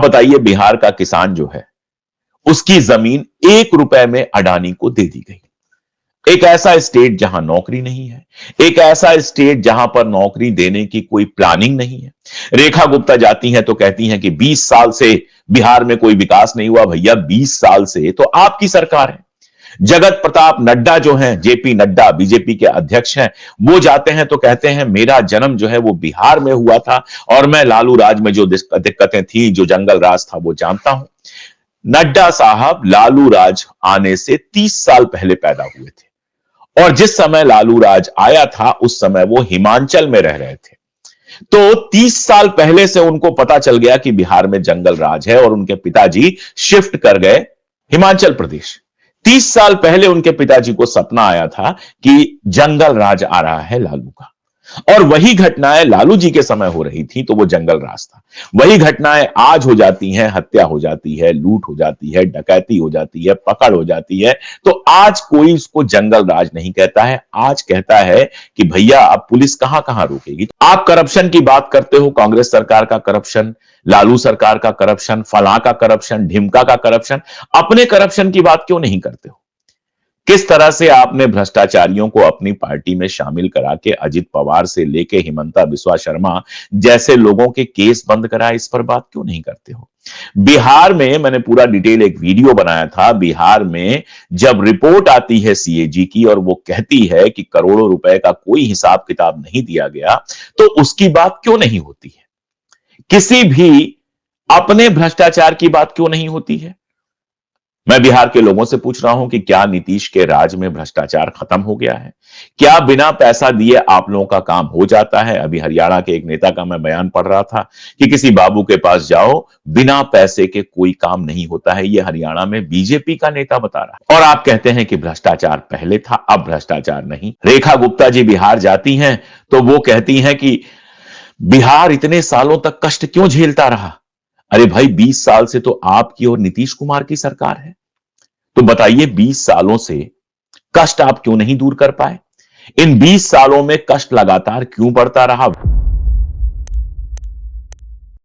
आप बताइए, बिहार का किसान जो है उसकी जमीन 1 रुपए में अडानी को दे दी गई। एक ऐसा स्टेट जहां नौकरी नहीं है, एक ऐसा स्टेट जहां पर नौकरी देने की कोई प्लानिंग नहीं है। रेखा गुप्ता जाती हैं तो कहती हैं कि 20 साल से बिहार में कोई विकास नहीं हुआ। भैया 20 साल से तो आपकी सरकार है। जगत प्रताप नड्डा जो हैं, जेपी नड्डा बीजेपी के अध्यक्ष हैं, वो जाते हैं तो कहते हैं मेरा जन्म जो है वो बिहार में हुआ था और मैं लालू राज में जो दिक्कतें थी, जो जंगल राज था, वो जानता हूं। नड्डा साहब लालू राज आने से 30 साल पहले पैदा हुए थे और जिस समय लालू राज आया था उस समय वो हिमाचल में रह रहे थे। तो 30 साल पहले से उनको पता चल गया कि बिहार में जंगल राज है और उनके पिताजी शिफ्ट कर गए हिमाचल प्रदेश। 30 साल पहले उनके पिताजी को सपना आया था कि जंगल राज आ रहा है लालू का, और वही घटनाएं लालू जी के समय हो रही थी तो वो जंगल राज था। वही घटनाएं आज हो जाती हैं, हत्या हो जाती है, लूट हो जाती है, डकैती हो जाती है, पकड़ हो जाती है, तो आज कोई उसको जंगल राज नहीं कहता है। आज कहता है कि भैया अब पुलिस कहां कहां रोकेगी। आप करप्शन की बात करते हो, कांग्रेस सरकार का करप्शन, लालू सरकार का करप्शन, फलां का करप्शन, ढिमका का करप्शन, अपने करप्शन की बात क्यों नहीं करते हो? किस तरह से आपने भ्रष्टाचारियों को अपनी पार्टी में शामिल करा के अजित पवार से लेके हिमंता बिस्वा शर्मा जैसे लोगों के केस बंद कराए, इस पर बात क्यों नहीं करते हो? बिहार में मैंने पूरा डिटेल एक वीडियो बनाया था। बिहार में जब रिपोर्ट आती है सीएजी की और वो कहती है कि करोड़ों रुपए का कोई हिसाब किताब नहीं दिया गया, तो उसकी बात क्यों नहीं होती है? किसी भी अपने भ्रष्टाचार की बात क्यों नहीं होती है? मैं बिहार के लोगों से पूछ रहा हूं कि क्या नीतीश के राज में भ्रष्टाचार खत्म हो गया है? क्या बिना पैसा दिए आप लोगों का काम हो जाता है? अभी हरियाणा के एक नेता का मैं बयान पढ़ रहा था कि किसी बाबू के पास जाओ, बिना पैसे के कोई काम नहीं होता है। यह हरियाणा में बीजेपी का नेता बता रहा है। और आप कहते हैं कि भ्रष्टाचार पहले था, अब भ्रष्टाचार नहीं। रेखा गुप्ता जी बिहार जाती हैं तो वो कहती हैं कि बिहार इतने सालों तक कष्ट क्यों झेलता रहा? अरे भाई, 20 साल से तो आपकी और नीतीश कुमार की सरकार है। तो बताइए 20 सालों से कष्ट आप क्यों नहीं दूर कर पाए? इन 20 सालों में कष्ट लगातार क्यों बढ़ता रहा?